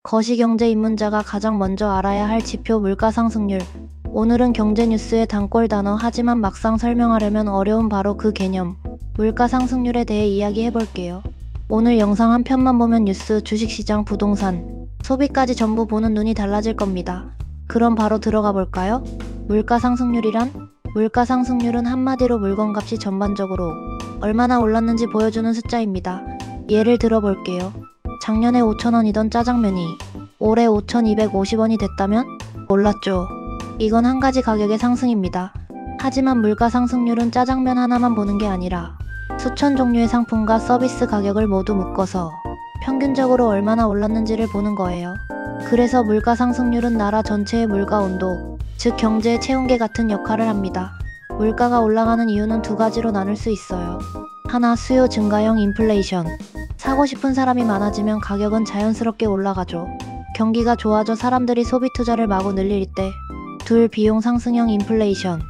거시경제 입문자가 가장 먼저 알아야 할 지표 물가 상승률. 오늘은 경제 뉴스의 단골 단어 하지만 막상 설명하려면 어려운 바로 그 개념. 물가 상승률에 대해 이야기해볼게요. 오늘 영상 한 편만 보면 뉴스, 주식시장, 부동산, 소비까지 전부 보는 눈이 달라질 겁니다. 그럼 바로 들어가 볼까요? 물가 상승률이란? 물가 상승률은 한마디로 물건값이 전반적으로 얼마나 올랐는지 보여주는 숫자입니다. 예를 들어 볼게요. 작년에 5,000원이던 짜장면이 올해 5,250원이 됐다면? 올랐죠. 이건 한 가지 가격의 상승입니다. 하지만 물가 상승률은 짜장면 하나만 보는 게 아니라 수천 종류의 상품과 서비스 가격을 모두 묶어서 평균적으로 얼마나 올랐는지를 보는 거예요. 그래서 물가 상승률은 나라 전체의 물가 온도, 즉 경제의 체온계 같은 역할을 합니다. 물가가 올라가는 이유는 두 가지로 나눌 수 있어요. 하나, 수요 증가형 인플레이션. 사고 싶은 사람이 많아지면 가격은 자연스럽게 올라가죠. 경기가 좋아져 사람들이 소비 투자를 마구 늘릴 때. 둘, 비용 상승형 인플레이션.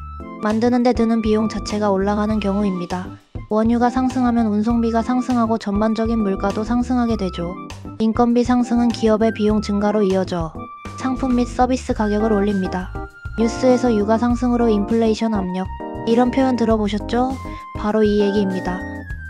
만드는 데 드는 비용 자체가 올라가는 경우입니다. 원유가 상승하면 운송비가 상승하고 전반적인 물가도 상승하게 되죠. 인건비 상승은 기업의 비용 증가로 이어져 상품 및 서비스 가격을 올립니다. 뉴스에서 유가 상승으로 인플레이션 압력. 이런 표현 들어보셨죠? 바로 이 얘기입니다.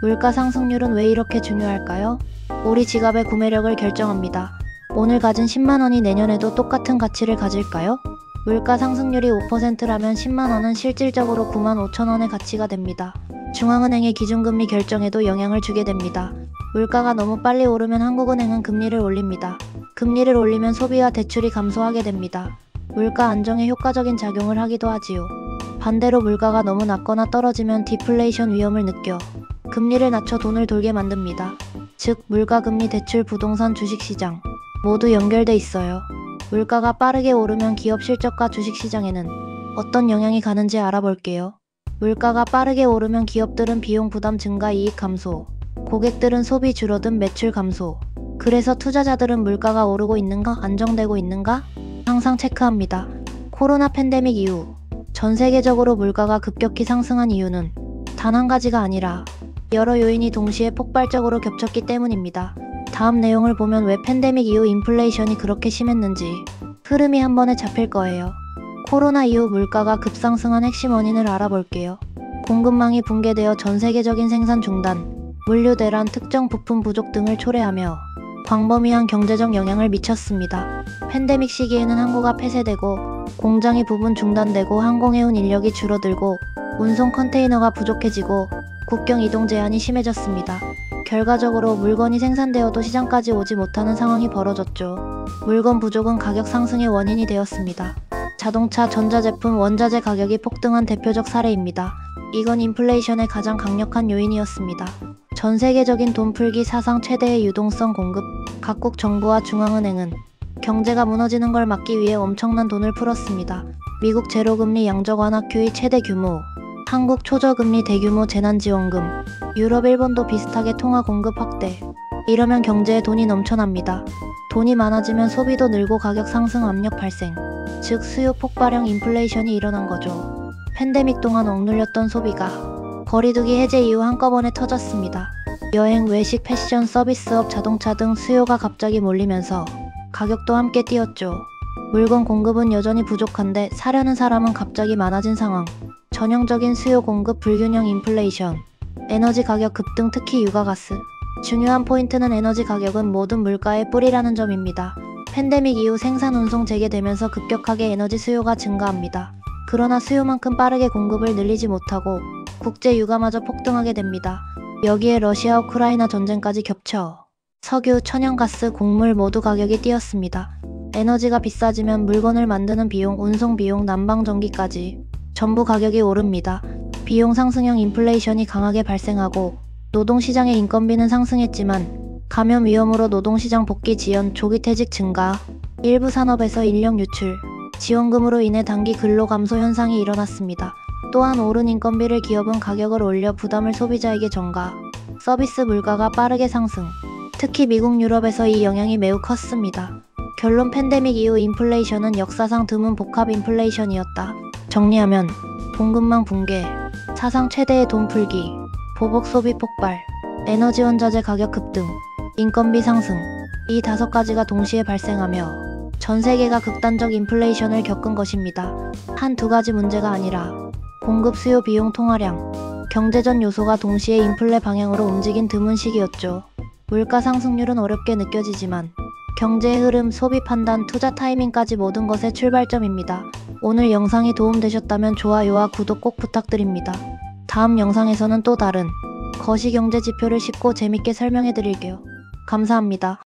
물가 상승률은 왜 이렇게 중요할까요? 우리 지갑의 구매력을 결정합니다. 오늘 가진 10만원이 내년에도 똑같은 가치를 가질까요? 물가 상승률이 5%라면 10만원은 실질적으로 95,000원의 가치가 됩니다. 중앙은행의 기준금리 결정에도 영향을 주게 됩니다. 물가가 너무 빨리 오르면 한국은행은 금리를 올립니다. 금리를 올리면 소비와 대출이 감소하게 됩니다. 물가 안정에 효과적인 작용을 하기도 하지요. 반대로 물가가 너무 낮거나 떨어지면 디플레이션 위험을 느껴 금리를 낮춰 돈을 돌게 만듭니다. 즉 물가, 금리, 대출, 부동산, 주식시장 모두 연결돼 있어요. 물가가 빠르게 오르면 기업 실적과 주식시장에는 어떤 영향이 가는지 알아볼게요. 물가가 빠르게 오르면 기업들은 비용 부담 증가, 이익 감소, 고객들은 소비 줄어든, 매출 감소. 그래서 투자자들은 물가가 오르고 있는가, 안정되고 있는가 항상 체크합니다. 코로나 팬데믹 이후 전 세계적으로 물가가 급격히 상승한 이유는 단 한 가지가 아니라 여러 요인이 동시에 폭발적으로 겹쳤기 때문입니다. 다음 내용을 보면 왜 팬데믹 이후 인플레이션이 그렇게 심했는지 흐름이 한 번에 잡힐 거예요. 코로나 이후 물가가 급상승한 핵심 원인을 알아볼게요. 공급망이 붕괴되어 전 세계적인 생산 중단, 물류 대란, 특정 부품 부족 등을 초래하며 광범위한 경제적 영향을 미쳤습니다. 팬데믹 시기에는 항구가 폐쇄되고 공장이 부분 중단되고 항공해운 인력이 줄어들고 운송 컨테이너가 부족해지고 국경 이동 제한이 심해졌습니다. 결과적으로 물건이 생산되어도 시장까지 오지 못하는 상황이 벌어졌죠. 물건 부족은 가격 상승의 원인이 되었습니다. 자동차, 전자제품, 원자재 가격이 폭등한 대표적 사례입니다. 이건 인플레이션의 가장 강력한 요인이었습니다. 전 세계적인 돈 풀기 사상 최대의 유동성 공급, 각국 정부와 중앙은행은 경제가 무너지는 걸 막기 위해 엄청난 돈을 풀었습니다. 미국 제로금리 양적 완화 QE 최대 규모, 한국 초저금리 대규모 재난지원금, 유럽, 일본도 비슷하게 통화 공급 확대. 이러면 경제에 돈이 넘쳐납니다. 돈이 많아지면 소비도 늘고 가격 상승 압력 발생. 즉 수요 폭발형 인플레이션이 일어난 거죠. 팬데믹 동안 억눌렸던 소비가 거리두기 해제 이후 한꺼번에 터졌습니다. 여행, 외식, 패션, 서비스업, 자동차 등 수요가 갑자기 몰리면서 가격도 함께 뛰었죠. 물건 공급은 여전히 부족한데 사려는 사람은 갑자기 많아진 상황. 전형적인 수요 공급 불균형 인플레이션. 에너지 가격 급등, 특히 유가가스. 중요한 포인트는 에너지 가격은 모든 물가의 뿌리라는 점입니다. 팬데믹 이후 생산 운송 재개되면서 급격하게 에너지 수요가 증가합니다. 그러나 수요만큼 빠르게 공급을 늘리지 못하고 국제 유가마저 폭등하게 됩니다. 여기에 러시아 우크라이나 전쟁까지 겹쳐 석유, 천연가스, 곡물 모두 가격이 뛰었습니다. 에너지가 비싸지면 물건을 만드는 비용, 운송 비용, 난방전기까지 전부 가격이 오릅니다. 비용 상승형 인플레이션이 강하게 발생하고 노동시장의 인건비는 상승했지만 감염 위험으로 노동시장 복귀 지연, 조기퇴직 증가, 일부 산업에서 인력 유출, 지원금으로 인해 단기 근로 감소 현상이 일어났습니다. 또한 오른 인건비를 기업은 가격을 올려 부담을 소비자에게 전가, 서비스 물가가 빠르게 상승. 특히 미국, 유럽에서 이 영향이 매우 컸습니다. 결론, 팬데믹 이후 인플레이션은 역사상 드문 복합 인플레이션이었다. 정리하면 공급망 붕괴, 사상 최대의 돈 풀기, 보복 소비 폭발, 에너지 원자재 가격 급등, 인건비 상승, 이 5가지가 동시에 발생하며 전 세계가 극단적 인플레이션을 겪은 것입니다. 한 두 가지 문제가 아니라 공급 수요 비용 통화량, 경제전 요소가 동시에 인플레 방향으로 움직인 드문 시기였죠. 물가 상승률은 어렵게 느껴지지만 경제의 흐름, 소비 판단, 투자 타이밍까지 모든 것의 출발점입니다. 오늘 영상이 도움되셨다면 좋아요와 구독 꼭 부탁드립니다. 다음 영상에서는 또 다른 거시경제 지표를 쉽고 재밌게 설명해 드릴게요. 감사합니다.